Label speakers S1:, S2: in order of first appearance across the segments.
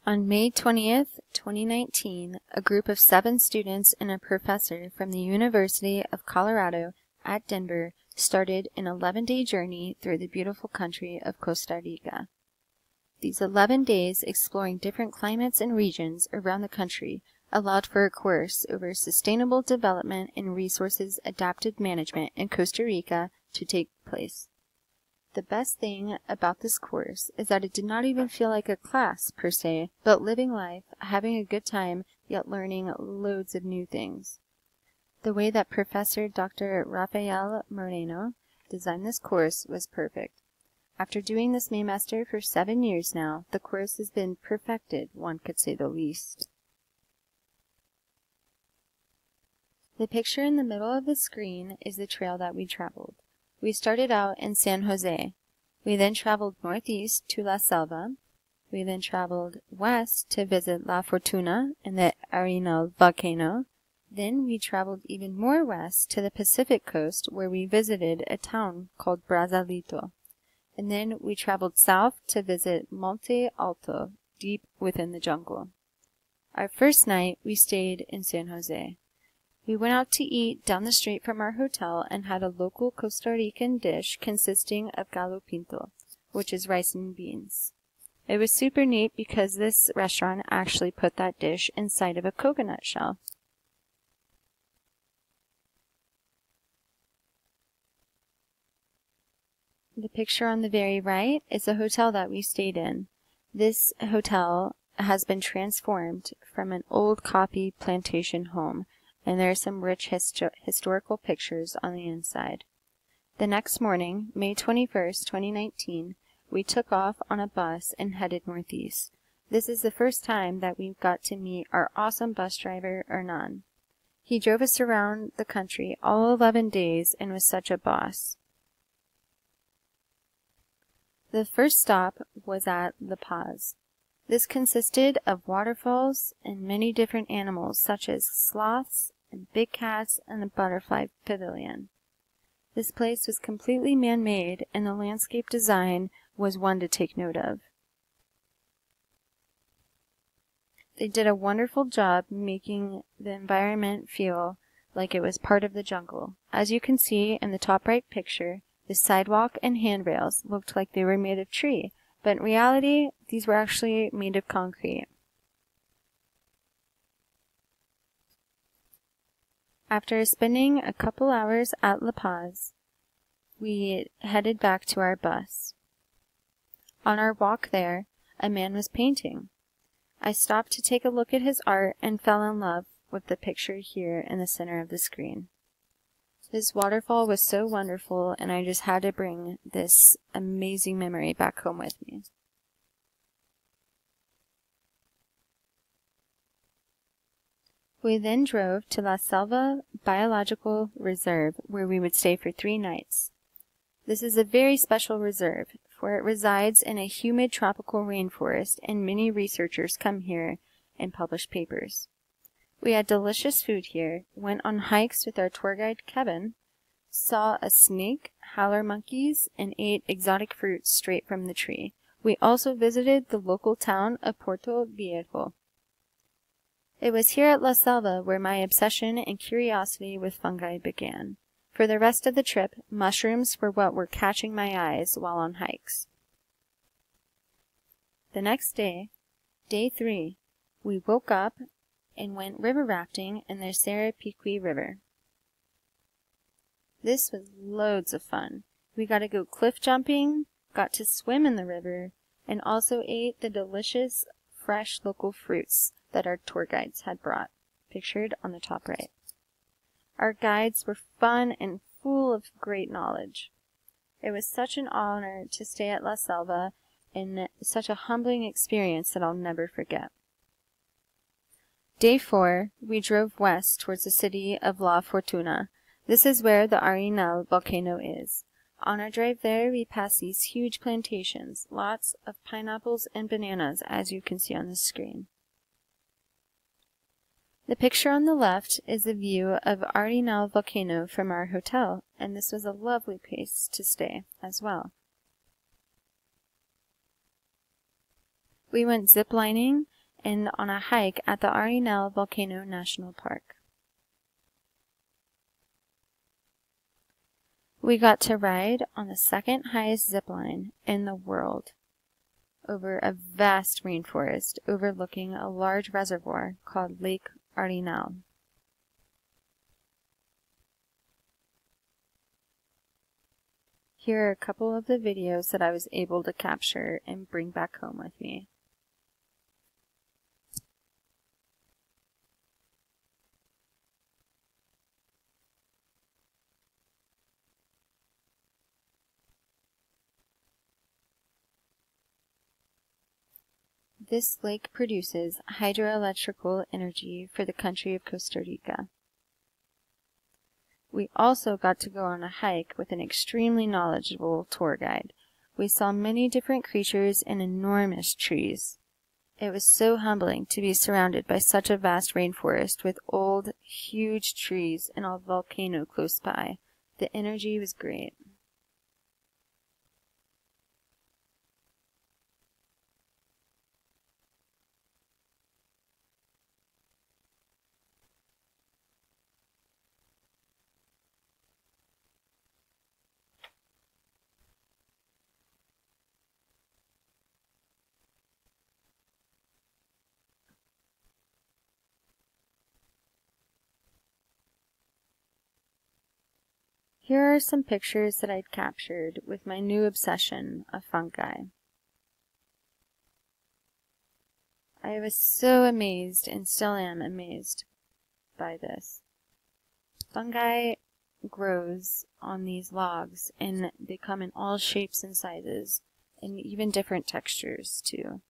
S1: On May 20th, 2019, a group of 7 students and a professor from the University of Colorado at Denver started an 11-day journey through the beautiful country of Costa Rica. These 11 days exploring different climates and regions around the country allowed for a course over sustainable development and resources adaptive management in Costa Rica to take place. The best thing about this course is that it did not even feel like a class per se, but living life, having a good time, yet learning loads of new things. The way that Professor Dr. Rafael Moreno designed this course was perfect. After doing this Maymester for 7 years now, the course has been perfected, one could say the least. The picture in the middle of the screen is the trail that we traveled. We started out in San Jose. We then traveled northeast to La Selva. We then traveled west to visit La Fortuna and the Arenal volcano. Then we traveled even more west to the Pacific coast where we visited a town called Brazalito. And then we traveled south to visit Monte Alto, deep within the jungle. Our first night we stayed in San Jose. We went out to eat down the street from our hotel and had a local Costa Rican dish consisting of gallo pinto, which is rice and beans. It was super neat because this restaurant actually put that dish inside of a coconut shell. The picture on the very right is the hotel that we stayed in. This hotel has been transformed from an old coffee plantation home, and there are some rich historical pictures on the inside. The next morning, May 21st, 2019, we took off on a bus and headed northeast. This is the first time that we got to meet our awesome bus driver, Hernan. He drove us around the country all 11 days and was such a boss. The first stop was at La Paz. This consisted of waterfalls and many different animals such as sloths and big cats and a butterfly pavilion. This place was completely man-made and the landscape design was one to take note of. They did a wonderful job making the environment feel like it was part of the jungle. As you can see in the top right picture, the sidewalk and handrails looked like they were made of tree, but in reality, these were actually made of concrete. After spending a couple hours at La Paz, we headed back to our bus. On our walk there, a man was painting. I stopped to take a look at his art and fell in love with the picture here in the center of the screen. This waterfall was so wonderful, and I just had to bring this amazing memory back home with me. We then drove to La Selva Biological Reserve, where we would stay for 3 nights. This is a very special reserve, for it resides in a humid tropical rainforest, and many researchers come here and publish papers. We had delicious food here, went on hikes with our tour guide Kevin, saw a snake, howler monkeys, and ate exotic fruits straight from the tree. We also visited the local town of Puerto Viejo. It was here at La Selva where my obsession and curiosity with fungi began. For the rest of the trip, mushrooms were what were catching my eyes while on hikes. The next day, day 3, we woke up and went river rafting in the Sarapiqui River. This was loads of fun. We got to go cliff jumping, got to swim in the river, and also ate the delicious, fresh local fruits that our tour guides had brought, pictured on the top right. Our guides were fun and full of great knowledge. It was such an honor to stay at La Selva and such a humbling experience that I'll never forget. Day 4, we drove west towards the city of La Fortuna. This is where the Arenal volcano is. On our drive there, we passed these huge plantations, lots of pineapples and bananas, as you can see on the screen. The picture on the left is a view of Arenal volcano from our hotel, and this was a lovely place to stay as well. We went ziplining and on a hike at the Arenal Volcano National Park. We got to ride on the second highest zip line in the world over a vast rainforest overlooking a large reservoir called Lake Arenal. Here are a couple of the videos that I was able to capture and bring back home with me. This lake produces hydroelectrical energy for the country of Costa Rica. We also got to go on a hike with an extremely knowledgeable tour guide. We saw many different creatures and enormous trees. It was so humbling to be surrounded by such a vast rainforest with old, huge trees and a volcano close by. The energy was great. Here are some pictures that I'd captured with my new obsession of fungi. I was so amazed and still am amazed by this. Fungi grows on these logs and they come in all shapes and sizes and even different textures too.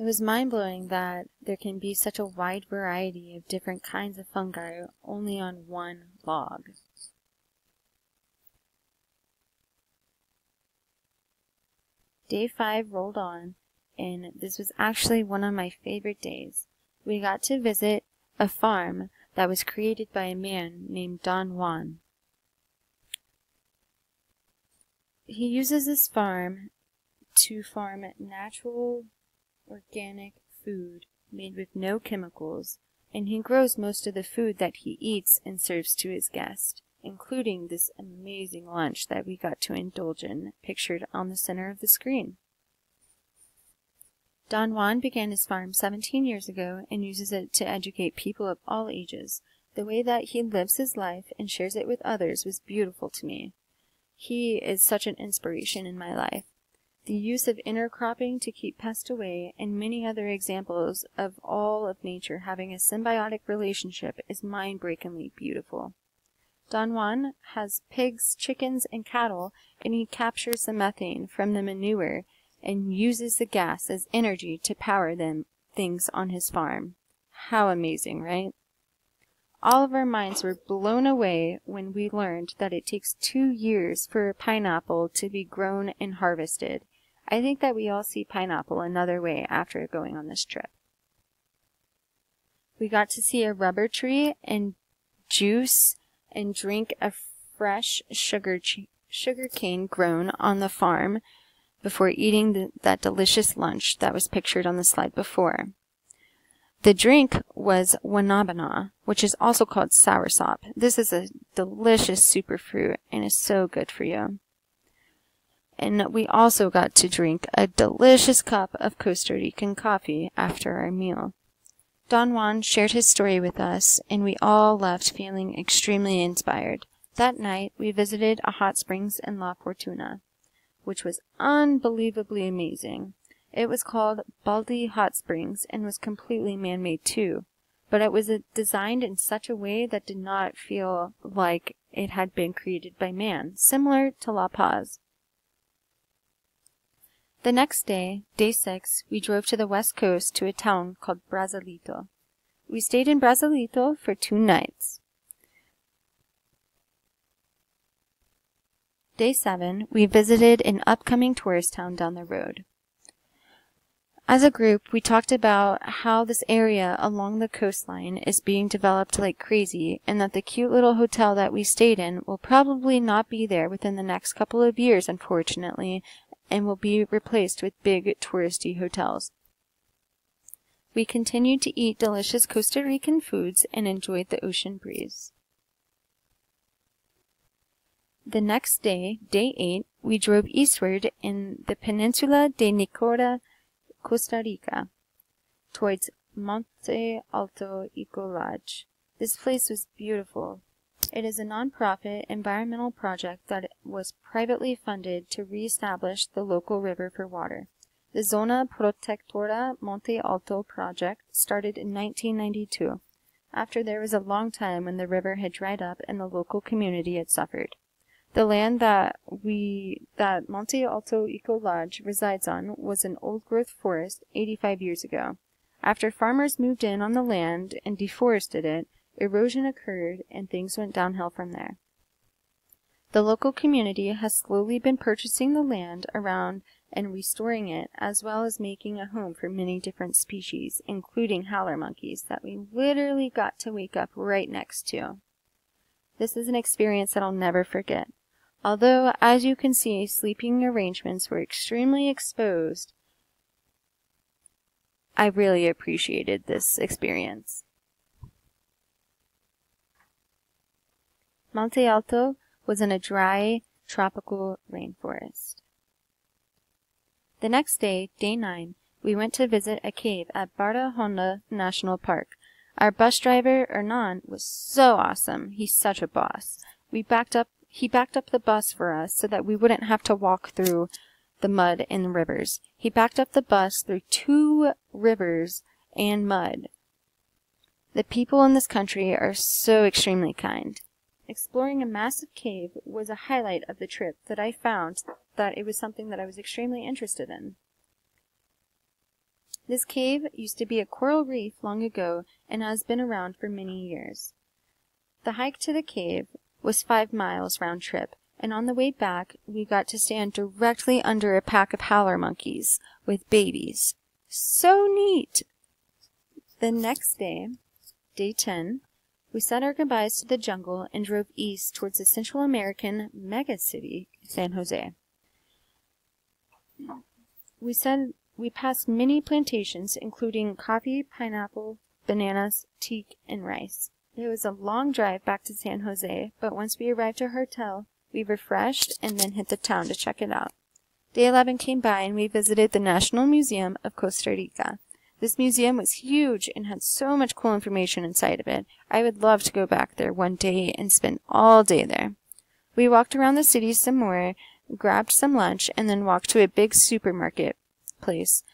S1: It was mind-blowing that there can be such a wide variety of different kinds of fungi only on one log. Day 5 rolled on, and this was actually one of my favorite days. We got to visit a farm that was created by a man named Don Juan. He uses this farm to farm natural organic food made with no chemicals, and he grows most of the food that he eats and serves to his guests, including this amazing lunch that we got to indulge in, pictured on the center of the screen. Don Juan began his farm 17 years ago and uses it to educate people of all ages. The way that he lives his life and shares it with others was beautiful to me. He is such an inspiration in my life. The use of intercropping to keep pests away, and many other examples of all of nature having a symbiotic relationship is mind-breakingly beautiful. Don Juan has pigs, chickens, and cattle, and he captures the methane from the manure and uses the gas as energy to power things on his farm. How amazing, right? All of our minds were blown away when we learned that it takes 2 years for a pineapple to be grown and harvested. I think that we all see pineapple another way after going on this trip. We got to see a rubber tree and juice and drink a fresh sugar cane grown on the farm before eating that delicious lunch that was pictured on the slide before. The drink was wanabana, which is also called soursop. This is a delicious superfruit and is so good for you. And we also got to drink a delicious cup of Costa Rican coffee after our meal. Don Juan shared his story with us, and we all left feeling extremely inspired. That night, we visited a hot springs in La Fortuna, which was unbelievably amazing. It was called Baldy Hot Springs and was completely man-made too, but it was designed in such a way that did not feel like it had been created by man, similar to La Paz. The next day, day 6, we drove to the west coast to a town called Brazalito. We stayed in Brazalito for 2 nights. Day 7, we visited an upcoming tourist town down the road. As a group, we talked about how this area along the coastline is being developed like crazy, and that the cute little hotel that we stayed in will probably not be there within the next couple of years, unfortunately, and will be replaced with big touristy hotels. We continued to eat delicious Costa Rican foods and enjoyed the ocean breeze. The next day, day 8, we drove eastward in the peninsula de Nicoya, Costa Rica, towards Monte Alto Ecolodge. This place was beautiful. It is a non-profit environmental project that was privately funded to re-establish the local river for water. The Zona Protectora Monte Alto project started in 1992, after there was a long time when the river had dried up and the local community had suffered. The land that Monte Alto Ecolodge resides on was an old-growth forest 85 years ago. After farmers moved in on the land and deforested it, erosion occurred and things went downhill from there. The local community has slowly been purchasing the land around and restoring it, as well as making a home for many different species, including howler monkeys that we literally got to wake up right next to. This is an experience that I'll never forget. Although, as you can see, sleeping arrangements were extremely exposed, I really appreciated this experience. Monte Alto was in a dry, tropical rainforest. The next day, day 9, we went to visit a cave at Barra Honda National Park. Our bus driver, Hernan, was so awesome. He's such a boss. He backed up the bus for us so that we wouldn't have to walk through the mud and the rivers. He backed up the bus through 2 rivers and mud. The people in this country are so extremely kind. Exploring a massive cave was a highlight of the trip that I found that it was something that I was extremely interested in. This cave used to be a coral reef long ago and has been around for many years. The hike to the cave was 5 miles round trip, and on the way back we got to stand directly under a pack of howler monkeys with babies. So neat! The next day, day 10, we said our goodbyes to the jungle and drove east towards the Central American megacity, San Jose. We passed many plantations, including coffee, pineapple, bananas, teak, and rice. It was a long drive back to San Jose, but once we arrived at our hotel, we refreshed and then hit the town to check it out. Day 11 came by and we visited the National Museum of Costa Rica. This museum was huge and had so much cool information inside of it. I would love to go back there one day and spend all day there. We walked around the city some more, grabbed some lunch, and then walked to a big supermarket place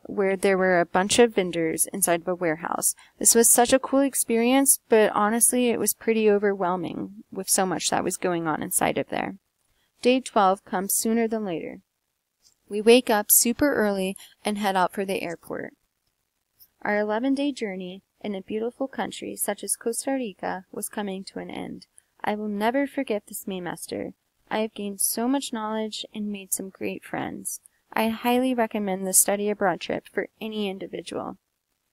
S1: where there were a bunch of vendors inside of a warehouse. This was such a cool experience, but honestly it was pretty overwhelming with so much that was going on inside of there. Day 12 comes sooner than later. We wake up super early and head out for the airport. Our 11-day journey in a beautiful country such as Costa Rica was coming to an end. I will never forget this Maymester. I have gained so much knowledge and made some great friends. I highly recommend the study abroad trip for any individual,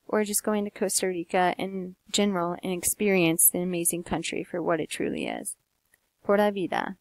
S1: or just going to Costa Rica in general and experience the amazing country for what it truly is. Pura vida.